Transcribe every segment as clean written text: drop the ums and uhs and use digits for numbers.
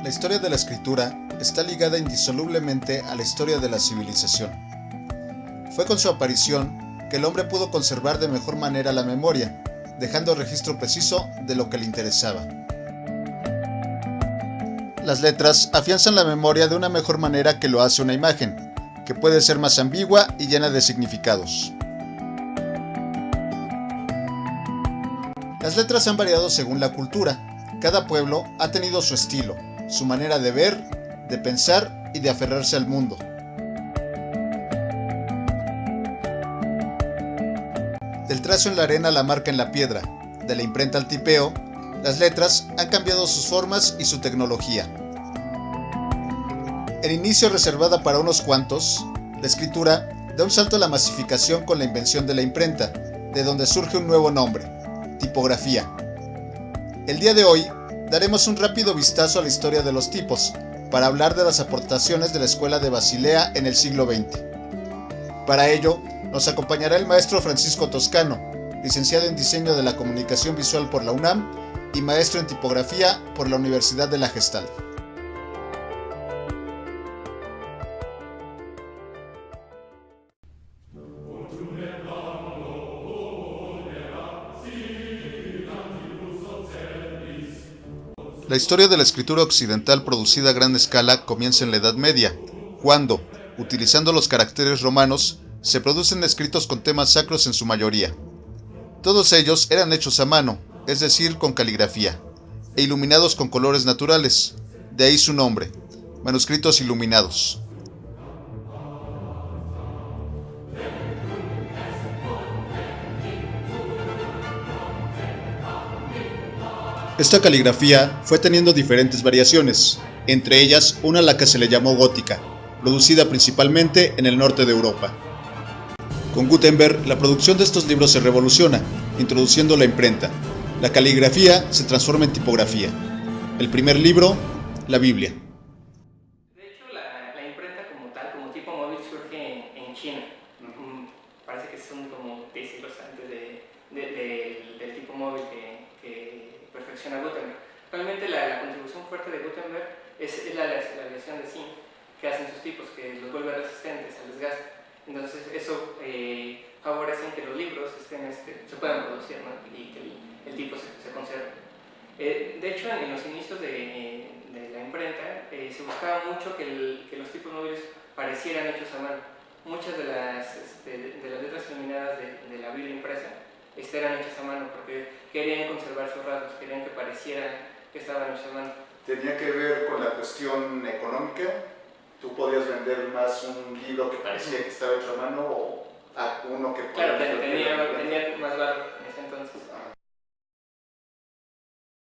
La historia de la escritura está ligada indisolublemente a la historia de la civilización. Fue con su aparición que el hombre pudo conservar de mejor manera la memoria, dejando registro preciso de lo que le interesaba. Las letras afianzan la memoria de una mejor manera que lo hace una imagen, que puede ser más ambigua y llena de significados. Las letras han variado según la cultura. Cada pueblo ha tenido su estilo, su manera de ver, de pensar y de aferrarse al mundo. Del trazo en la arena a la marca en la piedra, de la imprenta al tipeo, las letras han cambiado sus formas y su tecnología. En inicio reservada para unos cuantos, la escritura da un salto a la masificación con la invención de la imprenta, de donde surge un nuevo nombre: tipografía. El día de hoy daremos un rápido vistazo a la historia de los tipos, para hablar de las aportaciones de la Escuela de Basilea en el siglo XX. Para ello, nos acompañará el maestro Francisco Toscano, licenciado en Diseño de la Comunicación Visual por la UNAM y maestro en Tipografía por la Universidad de la Gestalt. La historia de la escritura occidental producida a gran escala comienza en la Edad Media, cuando, utilizando los caracteres romanos, se producen escritos con temas sacros en su mayoría. Todos ellos eran hechos a mano, es decir, con caligrafía, e iluminados con colores naturales, de ahí su nombre, manuscritos iluminados. Esta caligrafía fue teniendo diferentes variaciones, entre ellas una a la que se le llamó gótica, producida principalmente en el norte de Europa. Con Gutenberg, la producción de estos libros se revoluciona, introduciendo la imprenta. La caligrafía se transforma en tipografía. El primer libro, la Biblia. De hecho, la imprenta como tal, como tipo móvil, surge en China. Parece que son como 10 siglos antes del tipo móvil que perfecciona Gutenberg. Realmente la contribución fuerte de Gutenberg es la aleación de zinc que hacen sus tipos, que los vuelve resistentes al desgaste. Entonces eso favorece que los libros se puedan producir, ¿no? Y que el tipo se conserve. De hecho, en los inicios de la imprenta se buscaba mucho que los tipos móviles parecieran hechos a mano. Muchas de las letras iluminadas de la Biblia impresa eran hechas a mano porque querían conservar sus rasgos, querían que pareciera que estaban hechas a mano. ¿Tenía que ver con la cuestión económica? ¿Tú podías vender más un libro que parecía que estaba hecho a mano o a uno que... Claro, tenía más valor en ese entonces.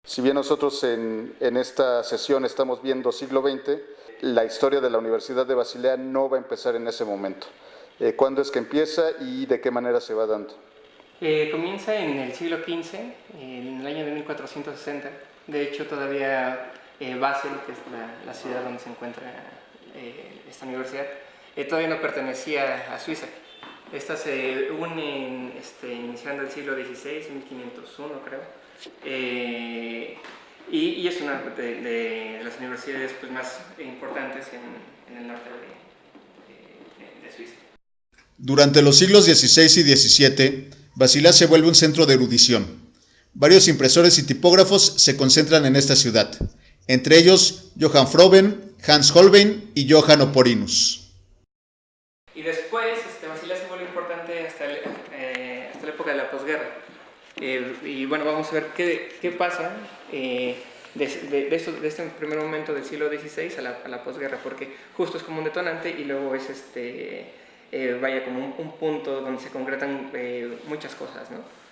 Si bien nosotros en esta sesión estamos viendo siglo XX, la historia de la Universidad de Basilea no va a empezar en ese momento. ¿Cuándo es que empieza y de qué manera se va dando? Comienza en el siglo XV, en el año de 1460. De hecho, todavía Basel, que es la ciudad donde se encuentra esta universidad, todavía no pertenecía a Suiza. Esta se une iniciando el siglo XVI, 1501 creo, y es una de las universidades pues, más importantes en el norte de Suiza. Durante los siglos XVI y XVII, Basilea se vuelve un centro de erudición. Varios impresores y tipógrafos se concentran en esta ciudad, entre ellos Johann Froben, Hans Holbein y Johann Oporinus. Y después Basilea se vuelve importante hasta la época de la posguerra. Y bueno, vamos a ver qué pasa de este primer momento del siglo XVI a la posguerra, porque justo es como un detonante y luego es vaya como un punto donde se concretan muchas cosas, ¿no?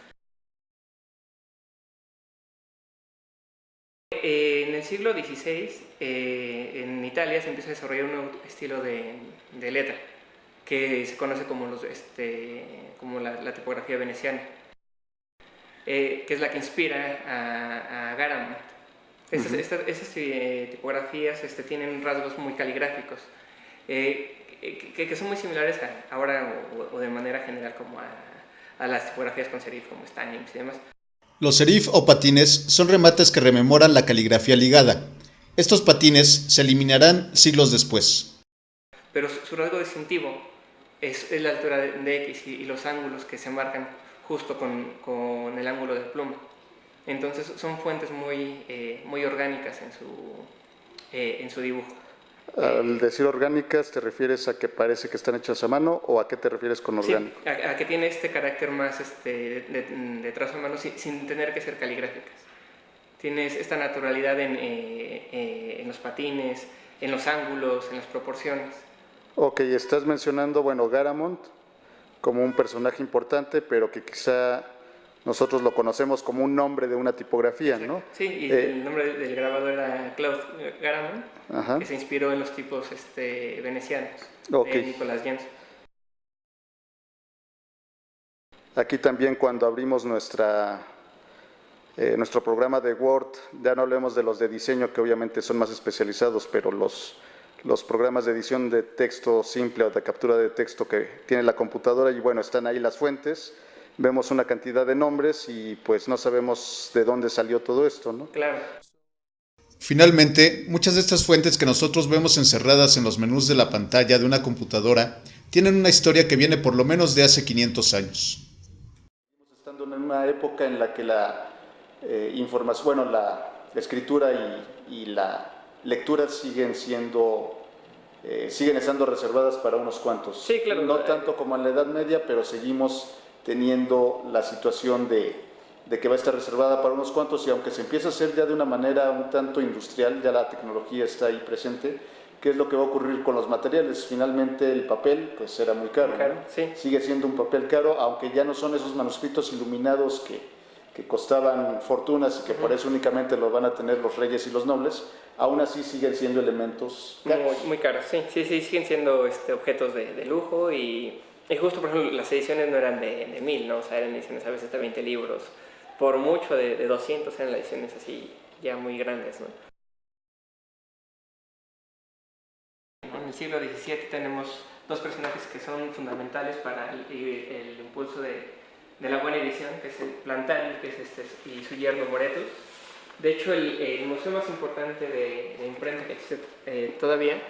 En el siglo XVI, en Italia se empieza a desarrollar un nuevo estilo de letra, que se conoce como, como la tipografía veneciana, que es la que inspira a Garamond. Estas tipografías tienen rasgos muy caligráficos, que son muy similares ahora o de manera general como a las tipografías con serif como Steinitz y demás. Los serif o patines son remates que rememoran la caligrafía ligada. Estos patines se eliminarán siglos después. Pero su rasgo distintivo es la altura de X y los ángulos que se marcan justo con el ángulo de pluma. Entonces son fuentes muy orgánicas en su dibujo. Al decir orgánicas, ¿te refieres a que parece que están hechas a mano o a qué te refieres con orgánico? Sí, a que tiene este carácter más de trazo a mano sin tener que ser caligráficas. Tienes esta naturalidad en los patines, en los ángulos, en las proporciones. Ok, estás mencionando, bueno, Garamond como un personaje importante, pero que quizá nosotros lo conocemos como un nombre de una tipografía, ¿no? Sí, y el nombre del grabador era Claude Garamond, Ajá. que se inspiró en los tipos venecianos Okay. de Nicolas Jens. Aquí también cuando abrimos nuestro programa de Word, ya no hablemos de los de diseño que obviamente son más especializados, pero los programas de edición de texto simple o de captura de texto que tiene la computadora y bueno, están ahí las fuentes, vemos una cantidad de nombres y pues no sabemos de dónde salió todo esto, ¿no? Claro. Finalmente, muchas de estas fuentes que nosotros vemos encerradas en los menús de la pantalla de una computadora tienen una historia que viene por lo menos de hace 500 años. Estando en una época en la que la información, bueno, la escritura y la lectura siguen estando reservadas para unos cuantos. Sí, claro. No tanto como en la Edad Media, pero seguimos teniendo la situación de que va a estar reservada para unos cuantos y aunque se empieza a hacer ya de una manera un tanto industrial, ya la tecnología está ahí presente. ¿Qué es lo que va a ocurrir con los materiales? Finalmente el papel pues era muy caro, Claro, ¿no? sí. Sigue siendo un papel caro, aunque ya no son esos manuscritos iluminados que costaban fortunas y que por eso únicamente los van a tener los reyes y los nobles, aún así siguen siendo elementos caros. Muy caros, sí, siguen siendo objetos de lujo y justo, por ejemplo, las ediciones no eran de 1000, ¿no? O sea, eran ediciones a veces de 20 libros, por mucho de 200 eran las ediciones así ya muy grandes, ¿no? En el siglo XVII tenemos dos personajes que son fundamentales para el impulso de la buena edición, que es el Plantani, que es y su yerno Moretus. De hecho, el museo más importante de imprenta que existe todavía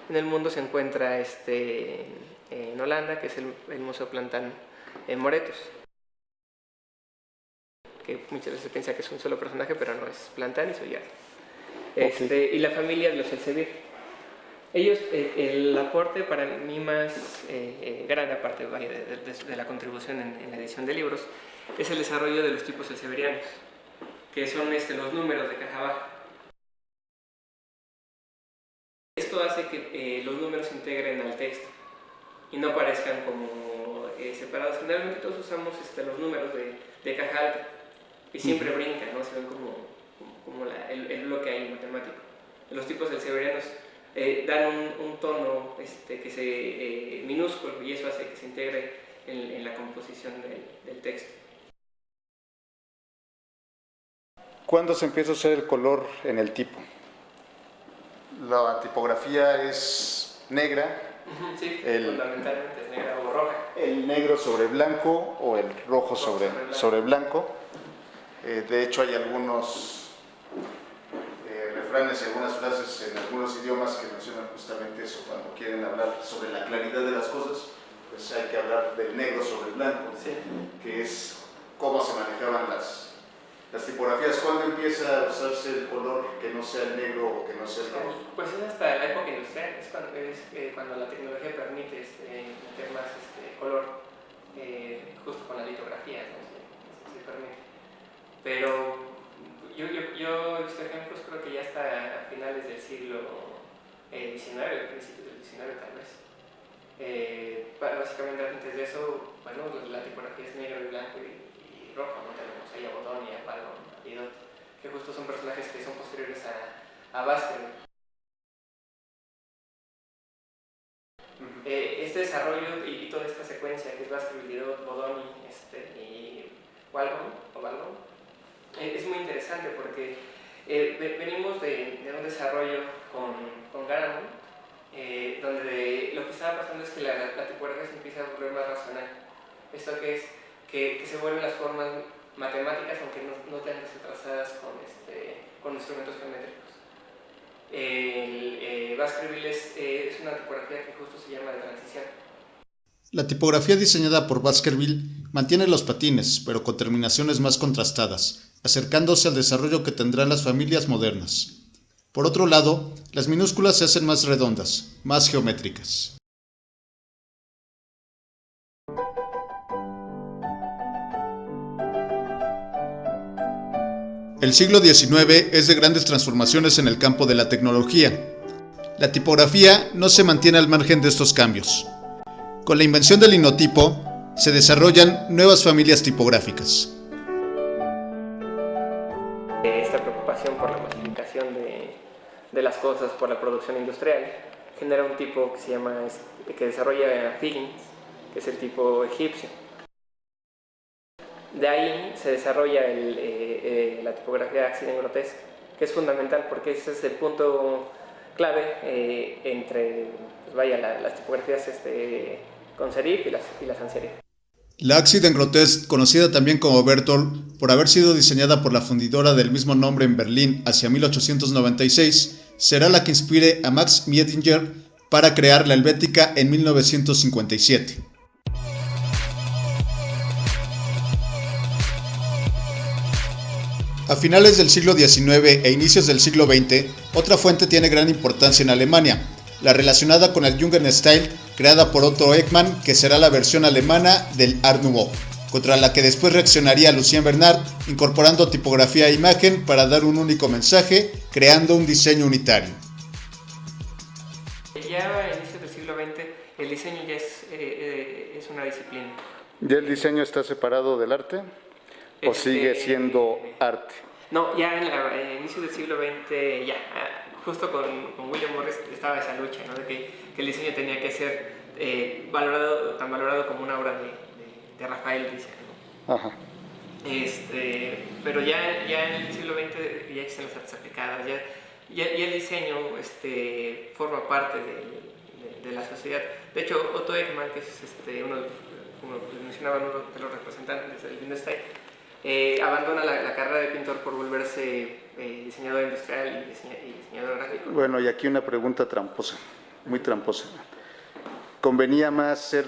en el mundo se encuentra en Holanda, que es el Museo Plantan en Moretus. Que muchas veces se piensa que es un solo personaje, pero no, es Plantan y su yerno. Y la familia de los Elsevier. Ellos, el aporte para mí más grande, aparte de la contribución en la edición de libros, es el desarrollo de los tipos elseverianos, que son los números de caja baja. Esto hace que los números se integren al texto y no parezcan como separados. Generalmente todos usamos los números de caja alta y siempre brincan, ¿no? Se ven como el bloque ahí matemático. Los tipos elseverianos dan un tono que minúsculo y eso hace que se integre en la composición del texto. ¿Cuándo se empieza a usar el color en el tipo? La tipografía es negra. Sí, fundamentalmente es negra o roja. El negro sobre blanco o el rojo sobre blanco. De hecho hay algunos refranes y algunas frases en algunos idiomas que mencionan justamente eso. Cuando quieren hablar sobre la claridad de las cosas, pues hay que hablar del negro sobre el blanco, sí, que es cómo se manejaban las tipografías. ¿Cuándo empieza a usarse el color que no sea el negro o que no sea el rojo? Pues es hasta la época industrial, es cuando la tecnología permite meter más color, justo con la litografía, ¿no? se permite. Pero yo he visto ejemplos, creo que ya hasta a finales del siglo XIX, principios del XIX tal vez. Básicamente antes de eso, bueno, la tipografía es negro y blanco y rojo, ¿no? Tenemos ahí a Bodoni, a Palom, a Didot, que justo son personajes que son posteriores a Baskerville. Este desarrollo y toda esta secuencia que es Baskerville, Didot, Bodoni y Walbon, es muy interesante porque venimos de un desarrollo con Garamond, donde lo que estaba pasando es que la tipografía se empieza a volver más racional. Esto que es que se vuelven las formas matemáticas, aunque no tengan que ser trazadas con instrumentos geométricos. Baskerville es una tipografía que justo se llama de transición. La tipografía diseñada por Baskerville mantiene los patines, pero con terminaciones más contrastadas, acercándose al desarrollo que tendrán las familias modernas. Por otro lado, las minúsculas se hacen más redondas, más geométricas. El siglo XIX es de grandes transformaciones en el campo de la tecnología. La tipografía no se mantiene al margen de estos cambios. Con la invención del linotipo, se desarrollan nuevas familias tipográficas. Esta preocupación por la masificación de las cosas, por la producción industrial, genera un tipo que desarrolla Higgins, que es el tipo egipcio. De ahí se desarrolla la tipografía Accident Grotesque, que es fundamental porque ese es el punto clave entre las tipografías con serif y las sans serif. La Accident Grotesque, conocida también como Bertolt, por haber sido diseñada por la fundidora del mismo nombre en Berlín hacia 1896, será la que inspire a Max Miettinger para crear la Helvética en 1957. A finales del siglo XIX e inicios del siglo XX, otra fuente tiene gran importancia en Alemania, la relacionada con el Jugendstil, creada por Otto Ekman, que será la versión alemana del Art Nouveau, contra la que después reaccionaría Lucien Bernard, incorporando tipografía e imagen para dar un único mensaje, creando un diseño unitario. Ya a inicios del siglo XX, el diseño ya es una disciplina. ¿Ya el diseño está separado del arte? ¿O sigue siendo arte? No, ya en inicios del siglo XX, justo con William Morris estaba esa lucha, ¿no? De que el diseño tenía que ser tan valorado como una obra de Rafael, dice, ¿no? Ajá. Pero ya en el siglo XX ya existen las artes aplicadas, ya el diseño forma parte de la sociedad. De hecho, Otto Ekman, que es como les mencionaba, uno de los representantes del Jugendstil, abandona la carrera de pintor por volverse diseñador industrial y diseñador gráfico. Bueno, y aquí una pregunta tramposa, muy tramposa. ¿Convenía más ser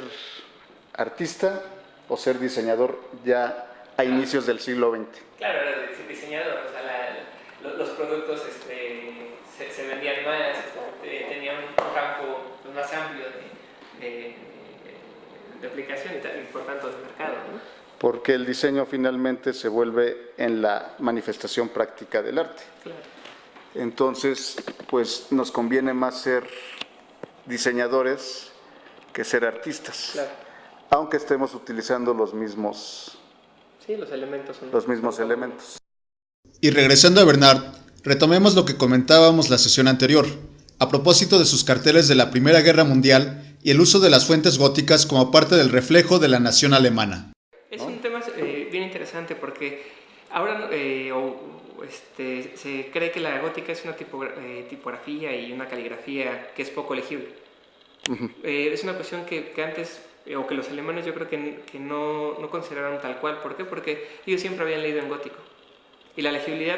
artista o ser diseñador ya a inicios del siglo XX? Claro, era diseñador, o sea, los productos se vendían más, tenían un campo más amplio de aplicación y por tanto de mercado, ¿no? Porque el diseño finalmente se vuelve en la manifestación práctica del arte. Claro. Entonces, pues nos conviene más ser diseñadores que ser artistas, claro, aunque estemos utilizando los mismos elementos. Y regresando a Bernard, retomemos lo que comentábamos la sesión anterior, a propósito de sus carteles de la Primera Guerra Mundial y el uso de las fuentes góticas como parte del reflejo de la nación alemana. Es un tema bien interesante porque ahora se cree que la gótica es una tipografía y una caligrafía que es poco legible. Uh-huh. Es una cuestión que antes, o que los alemanes yo creo que no consideraron tal cual. ¿Por qué? Porque ellos siempre habían leído en gótico. Y la legibilidad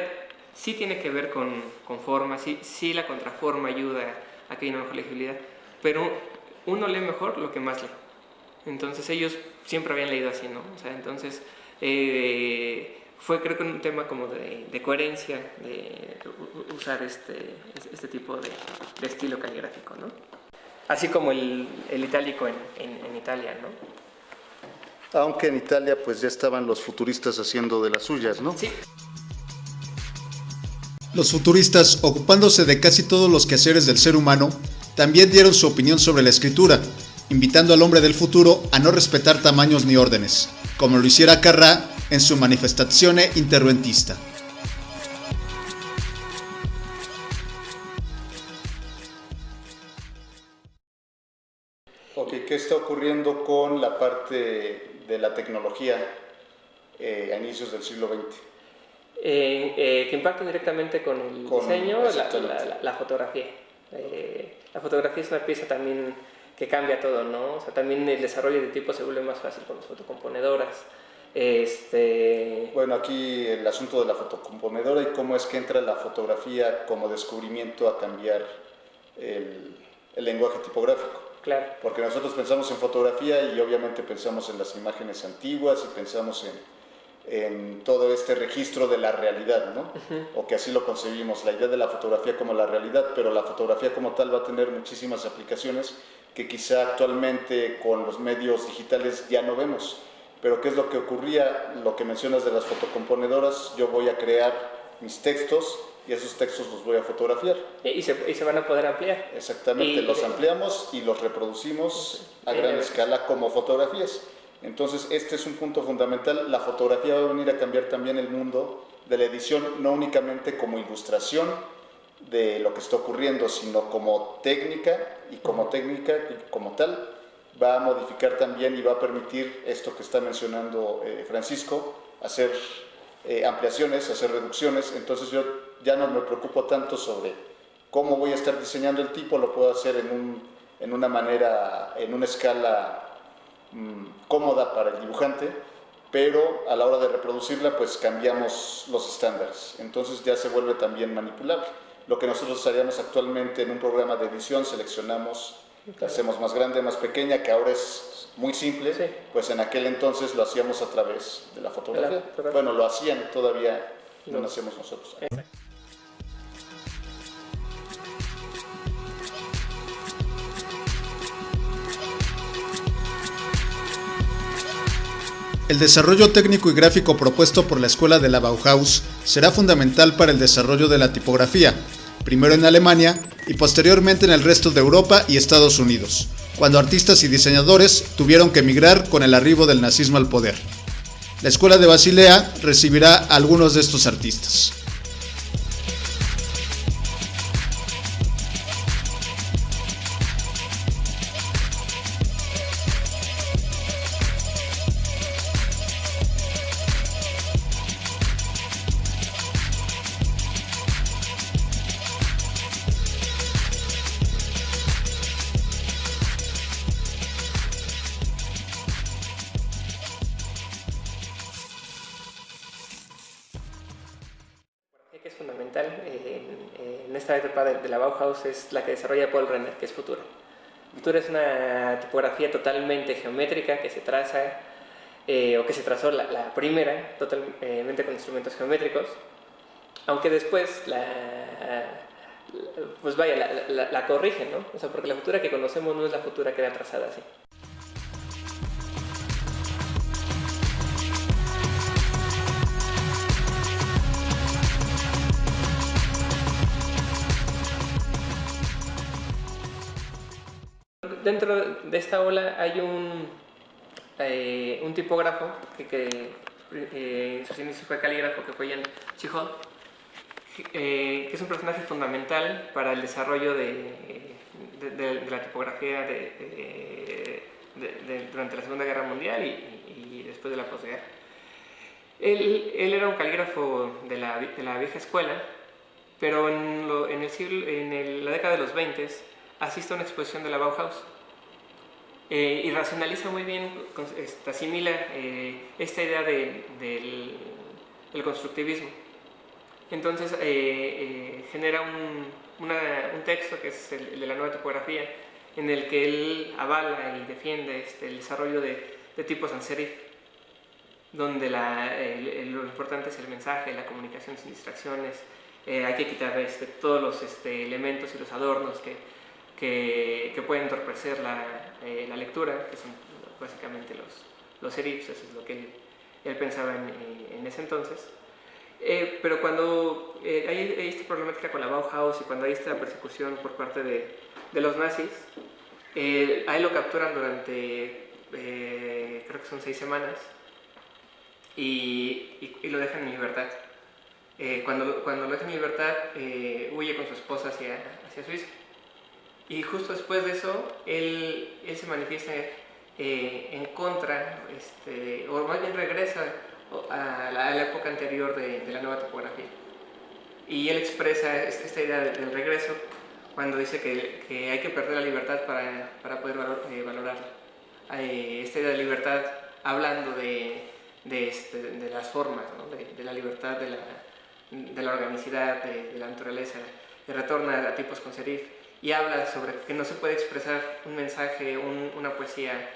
sí tiene que ver con forma, sí la contraforma ayuda a que haya una mejor legibilidad, pero uno lee mejor lo que más lee. Entonces ellos siempre habían leído así, ¿no? O sea, entonces fue creo que un tema como de coherencia de usar este tipo de estilo caligráfico, ¿no? Así como el itálico en Italia, ¿no? Aunque en Italia pues ya estaban los futuristas haciendo de las suyas, ¿no? Sí. Los futuristas, ocupándose de casi todos los quehaceres del ser humano, también dieron su opinión sobre la escritura, invitando al hombre del futuro a no respetar tamaños ni órdenes, como lo hiciera Carrà en su Manifestazione Interventista. Ok, ¿qué está ocurriendo con la parte de la tecnología a inicios del siglo XX? Que impactan directamente con el diseño, la fotografía. La fotografía es una pieza también que cambia todo, ¿no? O sea, también el desarrollo de tipo se vuelve más fácil con las fotocomponedoras. Bueno, aquí el asunto de la fotocomponedora y cómo es que entra la fotografía como descubrimiento a cambiar el lenguaje tipográfico. Claro. Porque nosotros pensamos en fotografía y obviamente pensamos en las imágenes antiguas y pensamos en todo este registro de la realidad, ¿no? O que así lo concebimos, la idea de la fotografía como la realidad, pero la fotografía como tal va a tener muchísimas aplicaciones que quizá actualmente con los medios digitales ya no vemos. Pero ¿qué es lo que ocurría? Lo que mencionas de las fotocomponedoras, yo voy a crear mis textos y esos textos los voy a fotografiar. Y se van a poder ampliar. Exactamente, los ampliamos y los reproducimos a gran escala como fotografías. Entonces, este es un punto fundamental. La fotografía va a venir a cambiar también el mundo de la edición, no únicamente como ilustración de lo que está ocurriendo, sino como técnica y como tal, va a modificar también y va a permitir esto que está mencionando Francisco, hacer ampliaciones, hacer reducciones. Entonces yo ya no me preocupo tanto sobre cómo voy a estar diseñando el tipo, lo puedo hacer en una manera, en una escala cómoda para el dibujante, pero a la hora de reproducirla pues cambiamos los estándares, entonces ya se vuelve también manipulable. Lo que nosotros haríamos actualmente en un programa de edición, seleccionamos, la hacemos más grande, más pequeña, que ahora es muy simple, sí. Pues en aquel entonces lo hacíamos a través de la fotografía. Bueno, lo hacían, todavía no lo hacemos nosotros. El desarrollo técnico y gráfico propuesto por la Escuela de la Bauhaus será fundamental para el desarrollo de la tipografía, primero en Alemania y posteriormente en el resto de Europa y Estados Unidos, cuando artistas y diseñadores tuvieron que emigrar con el arribo del nazismo al poder. La Escuela de Basilea recibirá a algunos de estos artistas. Que es fundamental en esta etapa de la Bauhaus es la que desarrolla Paul Renner, que es Futuro. Futuro es una tipografía totalmente geométrica que se traza, o que se trazó la primera, totalmente con instrumentos geométricos, aunque después la corrigen, ¿no? O sea, porque la Futura que conocemos no es la Futura que era trazada así. Dentro de esta ola hay un tipógrafo que en sus inicios fue calígrafo, que fue Jan Tschichold, que es un personaje fundamental para el desarrollo de la tipografía durante la Segunda Guerra Mundial y después de la posguerra. Él era un calígrafo de la vieja escuela, pero en la década de los 20 asiste a una exposición de la Bauhaus y racionaliza muy bien, asimila esta idea del constructivismo. Entonces genera un texto que es el de la nueva tipografía, en el que él avala y defiende el desarrollo de tipos sans serif, donde lo importante es el mensaje, la comunicación sin distracciones. Hay que quitar todos los elementos y los adornos que pueden entorpecer la lectura, que son básicamente los serifs. Eso es lo que él pensaba en ese entonces. Pero cuando hay esta problemática con la Bauhaus y cuando hay esta persecución por parte de los nazis, a él lo capturan durante, creo que son 6 semanas, y lo dejan en libertad. Cuando lo dejan en libertad, huye con su esposa hacia Suiza. Y justo después de eso, él se manifiesta en contra, o más bien regresa a la época anterior de la nueva tipografía. Y él expresa esta idea del regreso cuando dice que hay que perder la libertad para poder valorarla. Esta idea de libertad, hablando de de las formas, ¿no? de la libertad, de la organicidad, de la naturaleza, y retorna a tipos con serif y habla sobre que no se puede expresar un mensaje, una poesía,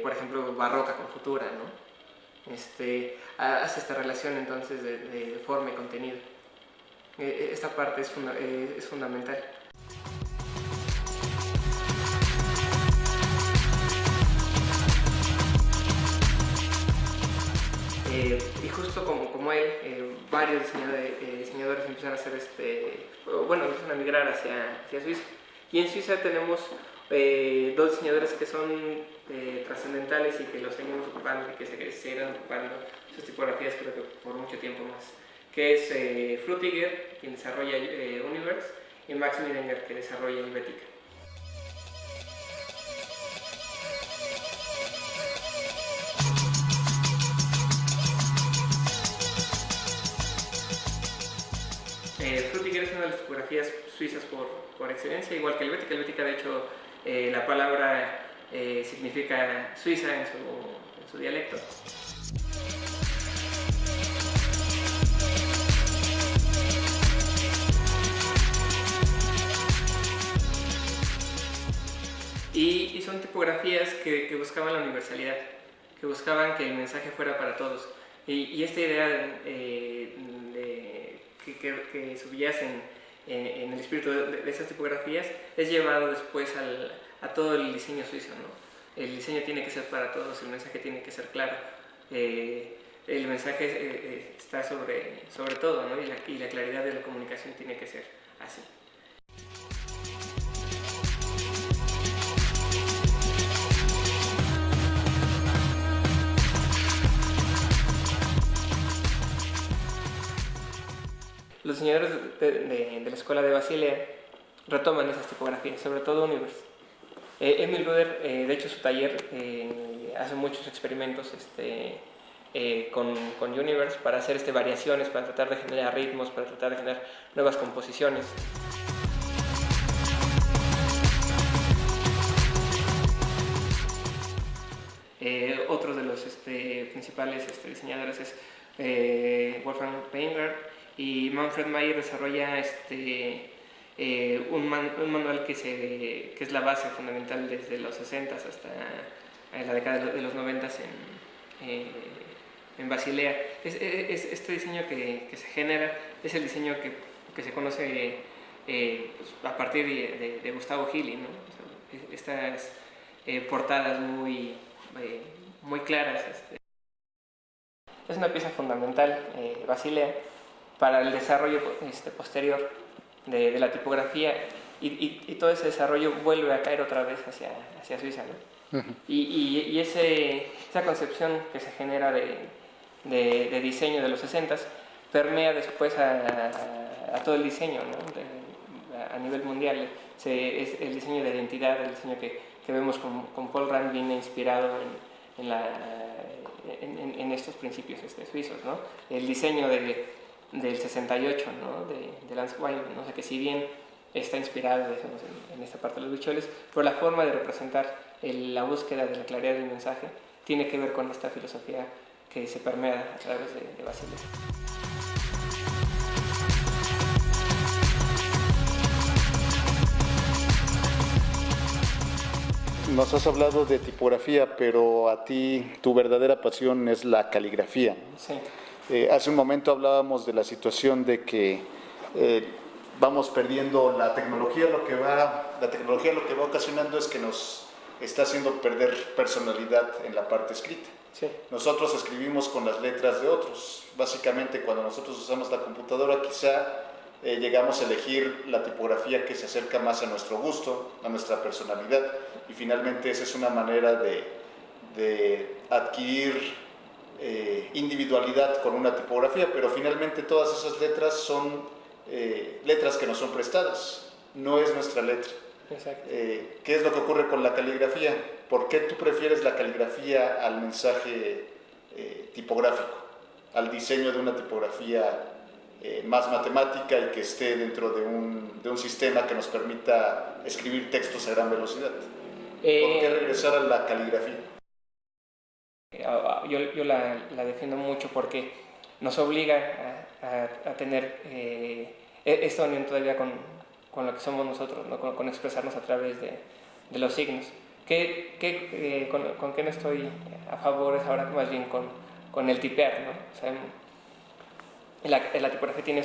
por ejemplo, barroca con futura, ¿no? Hace esta relación entonces de forma y contenido. Esta parte es fundamental. Y justo como él, varios diseñadores empiezan a hacer empiezan a migrar hacia Suiza. Y en Suiza tenemos dos diseñadores que son trascendentales y que los seguimos ocupando y que se seguirán ocupando sus tipografías creo que por mucho tiempo más, que es Frutiger, quien desarrolla Universe, y Max Midenger, que desarrolla Helvetica. Frutiger es una de las tipografías suizas por excelencia, igual que Helvetica. Helvetica, de hecho, la palabra significa Suiza en su dialecto. Y son tipografías que buscaban la universalidad, que buscaban que el mensaje fuera para todos. Y esta idea que subyace en el espíritu de esas tipografías es llevado después a todo el diseño suizo, ¿no? El diseño tiene que ser para todos, el mensaje tiene que ser claro. El mensaje está sobre todo, ¿no? Y la claridad de la comunicación tiene que ser así. Los diseñadores de la escuela de Basilea retoman esas tipografías, sobre todo Universe. Emil Ruder, de hecho, su taller hace muchos experimentos con Universe para hacer variaciones, para tratar de generar ritmos, para tratar de generar nuevas composiciones. Otro de los principales diseñadores es Wolfgang Weingart, y Manfred Maier desarrolla un manual que es la base fundamental desde los 60 hasta la década de los 90 en Basilea. Este diseño que se genera es el diseño que se conoce a partir de Gustavo Gili, ¿no? O sea, estas portadas muy claras. Es una pieza fundamental, Basilea, para el desarrollo posterior de la tipografía, y todo ese desarrollo vuelve a caer otra vez hacia Suiza, ¿no? Uh-huh. Y esa concepción que se genera de diseño de los 60s permea después a todo el diseño, ¿no? A nivel mundial. Es el diseño de identidad, el diseño que vemos con Paul Rand viene inspirado en estos principios suizos, ¿no? El diseño del 68, ¿no? de Lance Wyman, ¿no? O sea, que si bien está inspirado en esta parte de los bicholes, pero la forma de representar la búsqueda de la claridad del mensaje tiene que ver con esta filosofía que se permea a través de Basilea. Nos has hablado de tipografía, pero a ti tu verdadera pasión es la caligrafía. Sí. Hace un momento hablábamos de la situación de que vamos perdiendo la tecnología. Lo que va ocasionando es que nos está haciendo perder personalidad en la parte escrita. Sí. Nosotros escribimos con las letras de otros. Básicamente, cuando nosotros usamos la computadora, quizá llegamos a elegir la tipografía que se acerca más a nuestro gusto, a nuestra personalidad, y finalmente esa es una manera de adquirir individualidad con una tipografía, pero finalmente todas esas letras son letras que nos son prestadas, no es nuestra letra. Exacto. ¿Qué es lo que ocurre con la caligrafía? ¿Por qué tú prefieres la caligrafía al mensaje tipográfico, al diseño de una tipografía más matemática y que esté dentro de un sistema que nos permita escribir textos a gran velocidad? ¿Por qué regresar a la caligrafía? yo la defiendo mucho porque nos obliga a tener esta unión todavía con lo que somos nosotros, ¿no? con expresarnos a través de los signos. ¿Con qué no estoy a favor? Es ahora más bien con el tipear, ¿no? O sea, la tipografía tiene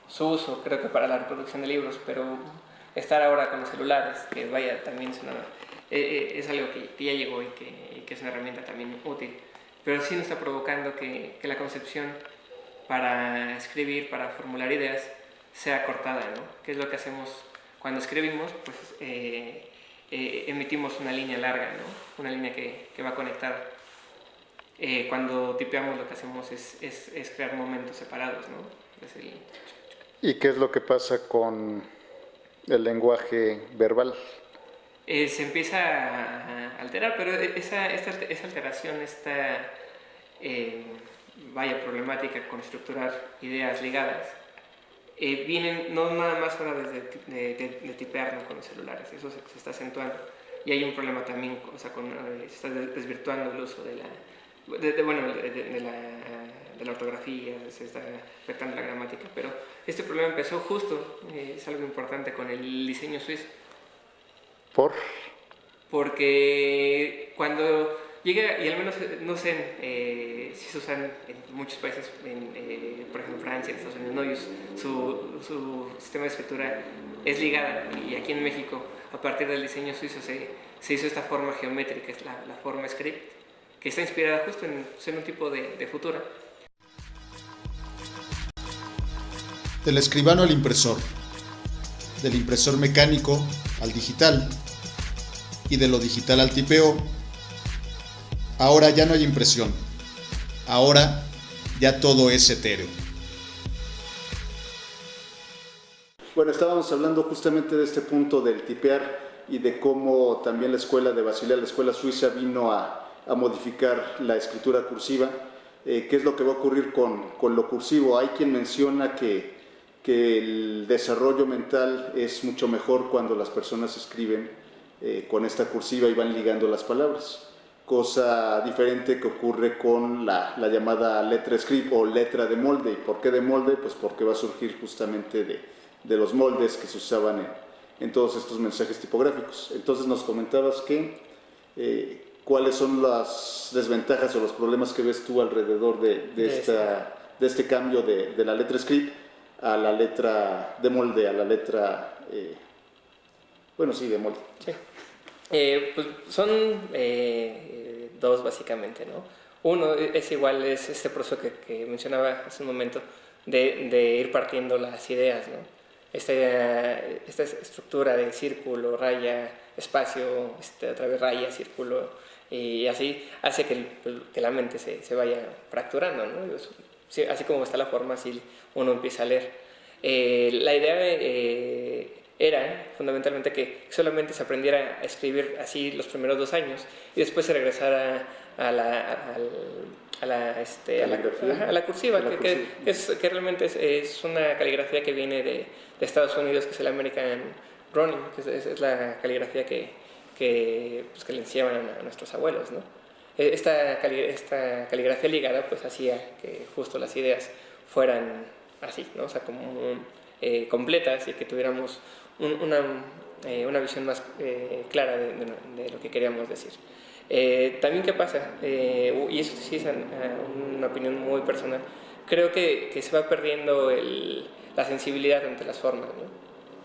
su uso, creo que para la reproducción de libros, pero estar ahora con los celulares, que vaya, también es algo que ya llegó y que es una herramienta también útil, pero sí nos está provocando que la concepción para escribir, para formular ideas, sea cortada, ¿no? ¿Qué es lo que hacemos cuando escribimos? Pues emitimos una línea larga, ¿no? Una línea que va conectada. Cuando tipeamos lo que hacemos es crear momentos separados, ¿no? ¿Y qué es lo que pasa con el lenguaje verbal? Se empieza a alterar, pero esa alteración, esta problemática con estructurar ideas ligadas, vienen no nada más ahora de tipear, ¿no? Con los celulares, eso se está acentuando. Y hay un problema también, o sea, se está desvirtuando el uso de la ortografía, se está afectando la gramática, pero este problema empezó justo, es algo importante, con el diseño suizo. Porque cuando llega, y al menos no sé si se usan en muchos países, por ejemplo en Francia, en Estados Unidos, no, su sistema de escritura es ligada, y aquí en México, a partir del diseño suizo, se hizo esta forma geométrica, es la forma script, que está inspirada justo en un tipo de futura. Del escribano al impresor, del impresor mecánico al digital y de lo digital al tipeo. Ahora ya no hay impresión, ahora ya todo es etéreo. Bueno, estábamos hablando justamente de este punto del tipear y de cómo también la escuela de Basilea, la escuela suiza, vino a modificar la escritura cursiva. ¿Qué es lo que va a ocurrir con lo cursivo? Hay quien menciona que el desarrollo mental es mucho mejor cuando las personas escriben con esta cursiva y van ligando las palabras, cosa diferente que ocurre con la llamada letra script o letra de molde. ¿Y por qué de molde? Pues porque va a surgir justamente de los moldes que se usaban en todos estos mensajes tipográficos. Entonces nos comentabas que cuáles son las desventajas o los problemas que ves tú alrededor de este cambio de la letra script a la letra de molde, a la letra, de molde. Sí. Pues son dos básicamente, ¿no? Uno es este proceso que mencionaba hace un momento de ir partiendo las ideas, ¿no? Esta estructura de círculo, raya, espacio, otra vez raya, círculo, y así hace que la mente se vaya fracturando, ¿no? Así como está la forma, así uno empieza a leer. La idea era fundamentalmente que solamente se aprendiera a escribir así los primeros 2 años y después se regresara a la cursiva, que realmente es una caligrafía que viene de Estados Unidos, que es el American Running, que es la caligrafía que le enseñaban a nuestros abuelos, ¿no? Esta caligrafía ligada pues hacía que justo las ideas fueran así, ¿no? O sea, como completas, y que tuviéramos una visión más clara de lo que queríamos decir. También, ¿qué pasa? Y eso sí es una opinión muy personal. Creo que se va perdiendo la sensibilidad ante las formas, ¿no?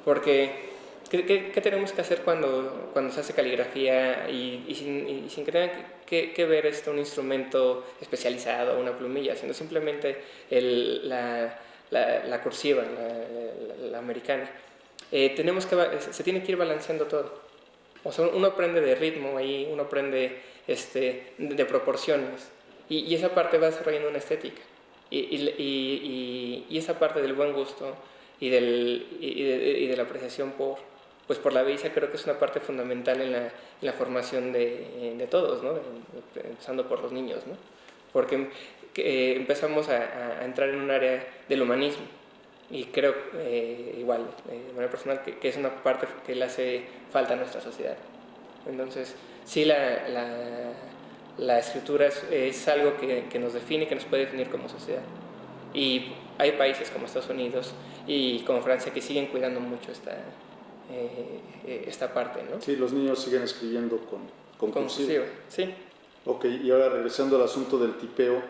Porque ¿qué tenemos que hacer cuando se hace caligrafía y sin que tenga que ver un instrumento especializado, una plumilla, sino simplemente la cursiva, la americana? Se tiene que ir balanceando todo. O sea, uno aprende de ritmo ahí, uno aprende de proporciones, y esa parte va desarrollando una estética, y esa parte del buen gusto y de la apreciación por la belleza, creo que es una parte fundamental en la formación de todos, ¿no? Empezando por los niños, ¿no? Porque empezamos a entrar en un área del humanismo, y creo igual, de manera personal, que es una parte que le hace falta a nuestra sociedad. Entonces, sí, la escritura es algo que nos define, que nos puede definir como sociedad. Y hay países como Estados Unidos y como Francia que siguen cuidando mucho esta parte, ¿no? Sí, los niños siguen escribiendo con cursiva. Sí. Ok, y ahora regresando al asunto del tipeo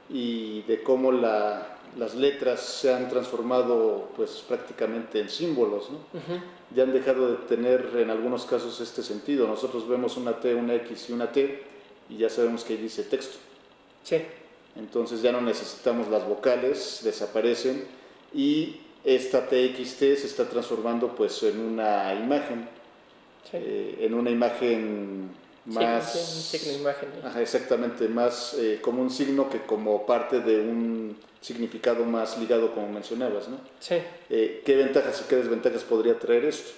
y de cómo las letras se han transformado pues prácticamente en símbolos, ¿no? Uh-huh. Ya han dejado de tener en algunos casos este sentido. Nosotros vemos una T, una X y una T y ya sabemos que ahí dice texto. Sí. Entonces ya no necesitamos las vocales, desaparecen y esta TXT se está transformando pues en una imagen, sí. En una imagen más... Sí, un signo de imagen. Ajá, exactamente, más como un signo que como parte de un significado más ligado, como mencionabas, ¿no? Sí. ¿Qué ventajas y qué desventajas podría traer esto?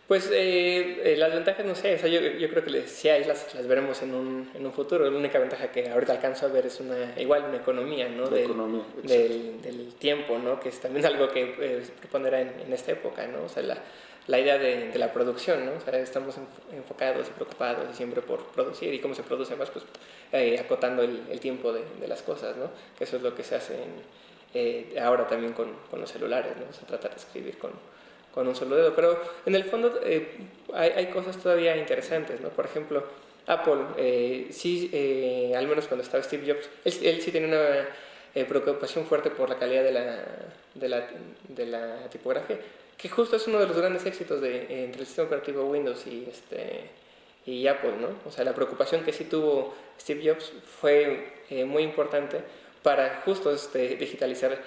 Pues las ventajas, no sé, o sea, yo creo que sí hay, las veremos en un futuro. La única ventaja que ahorita alcanzo a ver es una economía, ¿no? Del tiempo, ¿no? Que es también algo que prepondera en esta época, ¿no? O sea, la idea de la producción, ¿no? O sea, estamos enfocados y preocupados y siempre por producir, y cómo se produce más, pues acotando el tiempo de las cosas, ¿no? Que eso es lo que se hace ahora también con los celulares, ¿no? Se trata de escribir con un solo dedo, pero en el fondo hay cosas todavía interesantes, ¿no? Por ejemplo, Apple, sí, al menos cuando estaba Steve Jobs, él sí tenía una preocupación fuerte por la calidad de la tipografía, que justo es uno de los grandes éxitos entre el sistema operativo Windows y Apple, ¿no? O sea, la preocupación que sí tuvo Steve Jobs fue muy importante para justo digitalizar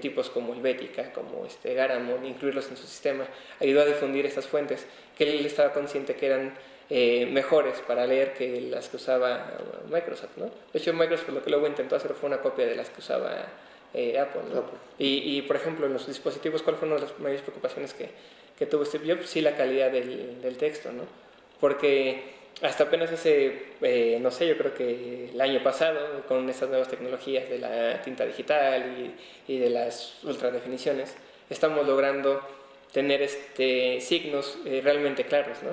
tipos como Helvetica, como Garamond, incluirlos en su sistema. Ayudó a difundir estas fuentes que él estaba consciente que eran mejores para leer que las que usaba Microsoft, ¿no? De hecho, Microsoft lo que luego intentó hacer fue una copia de las que usaba Apple, ¿no? Y por ejemplo, en los dispositivos, ¿cuál fue una de las mayores preocupaciones que tuvo Steve Jobs? Sí, la calidad del texto, ¿no? Porque hasta apenas no sé, yo creo que el año pasado, con estas nuevas tecnologías de la tinta digital y de las ultradefiniciones, estamos logrando tener signos realmente claros, ¿no?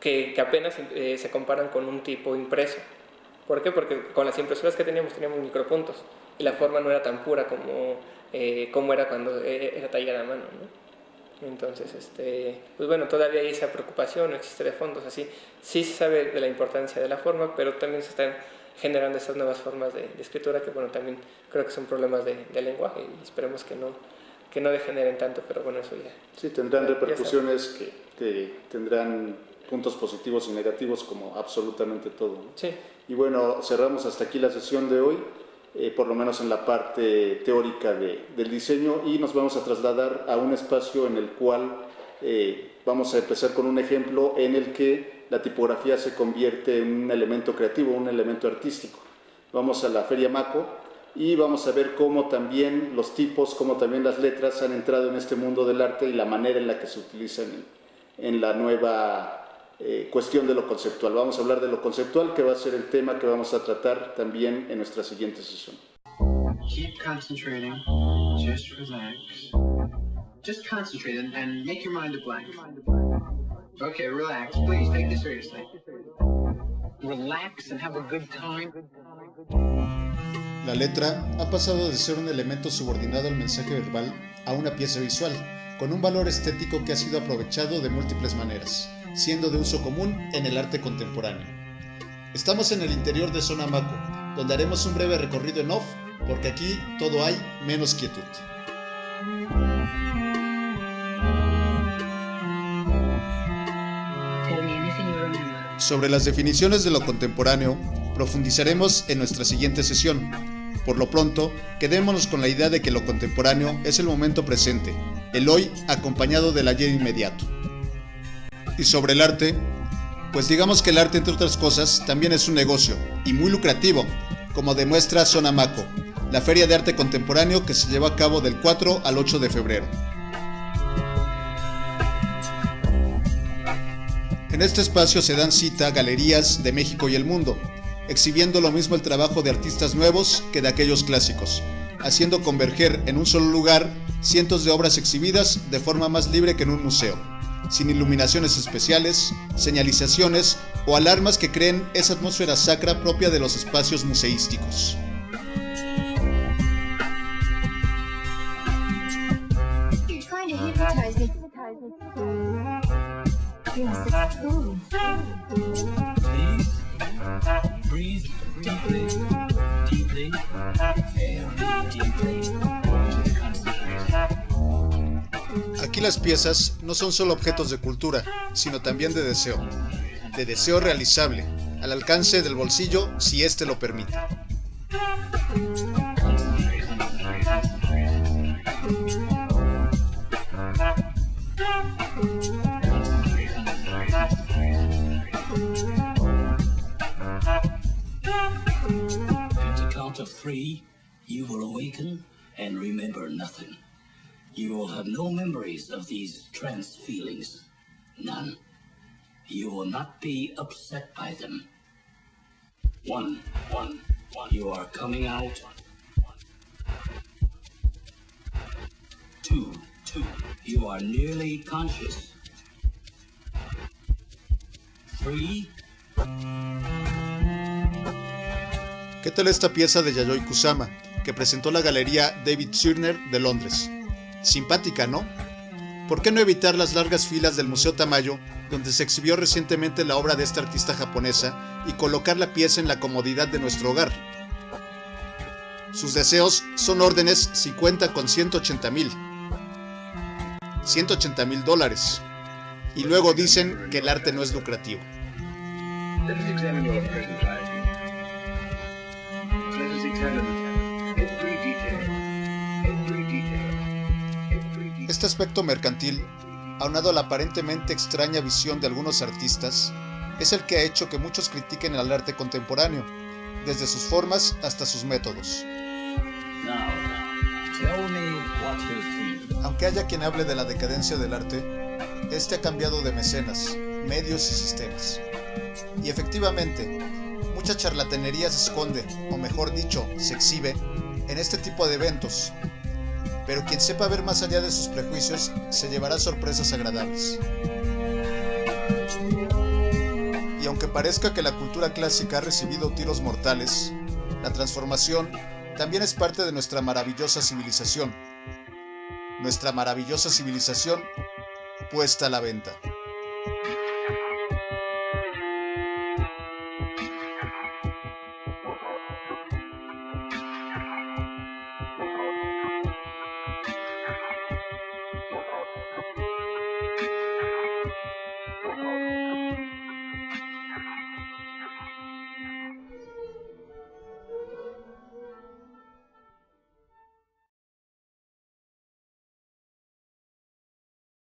Que apenas se comparan con un tipo impreso. ¿Por qué? Porque con las impresoras que teníamos micropuntos y la forma no era tan pura como era cuando era tallada a mano, ¿no? Entonces, pues bueno, todavía hay esa preocupación, no existe de fondos, así. Sí se sabe de la importancia de la forma, pero también se están generando estas nuevas formas de escritura que, bueno, también creo que son problemas de lenguaje y esperemos que no degeneren tanto, pero bueno, eso ya. Sí, tendrán repercusiones que tendrán puntos positivos y negativos como absolutamente todo, ¿no? Sí. Y bueno, cerramos hasta aquí la sesión de hoy. Por lo menos en la parte teórica del diseño, y nos vamos a trasladar a un espacio en el cual vamos a empezar con un ejemplo en el que la tipografía se convierte en un elemento creativo, un elemento artístico. Vamos a la Feria Maco y vamos a ver cómo también los tipos, cómo también las letras han entrado en este mundo del arte y la manera en la que se utilizan en la nueva cuestión de lo conceptual. Vamos a hablar de lo conceptual, que va a ser el tema que vamos a tratar también en nuestra siguiente sesión. Keep concentrating, just relax. Just concentrate and make your mind a blank. Okay, relax, please, take this seriously. Relax and have a good time. La letra ha pasado de ser un elemento subordinado al mensaje verbal a una pieza visual, con un valor estético que ha sido aprovechado de múltiples maneras, siendo de uso común en el arte contemporáneo. Estamos en el interior de Zona Maco, donde haremos un breve recorrido en off, porque aquí todo hay menos quietud. Sobre las definiciones de lo contemporáneo, profundizaremos en nuestra siguiente sesión. Por lo pronto, quedémonos con la idea de que lo contemporáneo es el momento presente, el hoy acompañado del ayer inmediato. Y sobre el arte, pues digamos que el arte, entre otras cosas, también es un negocio, y muy lucrativo, como demuestra Zona Maco, la feria de arte contemporáneo que se lleva a cabo del 4 al 8 de febrero. En este espacio se dan cita galerías de México y el mundo, exhibiendo lo mismo el trabajo de artistas nuevos que de aquellos clásicos, haciendo converger en un solo lugar cientos de obras exhibidas de forma más libre que en un museo, sin iluminaciones especiales, señalizaciones o alarmas que creen esa atmósfera sacra propia de los espacios museísticos. Breathe deeply, deeply, very deeply. Aquí las piezas no son solo objetos de cultura, sino también de deseo realizable, al alcance del bolsillo si éste lo permite. At the count of 3, you will awaken and remember nothing. You will have no memories of these trance feelings. None. You will not be upset by them. 1, 1, 1. You are coming out. 2, 2. You are nearly conscious. 3. ¿Qué tal esta pieza de Yayoi Kusama, que presentó la galería David Zwirner de Londres? Simpática, ¿no? ¿Por qué no evitar las largas filas del Museo Tamayo, donde se exhibió recientemente la obra de esta artista japonesa, y colocar la pieza en la comodidad de nuestro hogar? Sus deseos son órdenes si cuenta con $180,000. $180,000. Y luego dicen que el arte no es lucrativo. Let us examine your present life. Let us examine every detail. Every detail. Every detail. Este aspecto mercantil, aunado a la aparentemente extraña visión de algunos artistas, es el que ha hecho que muchos critiquen el arte contemporáneo, desde sus formas hasta sus métodos. Now, tell me what you see. Aunque haya quien hable de la decadencia del arte, este ha cambiado de mecenas, medios y sistemas. Y efectivamente, mucha charlatanería se esconde, o mejor dicho, se exhibe, en este tipo de eventos. Pero quien sepa ver más allá de sus prejuicios, se llevará sorpresas agradables. Y aunque parezca que la cultura clásica ha recibido tiros mortales, la transformación también es parte de nuestra maravillosa civilización. Nuestra maravillosa civilización puesta a la venta.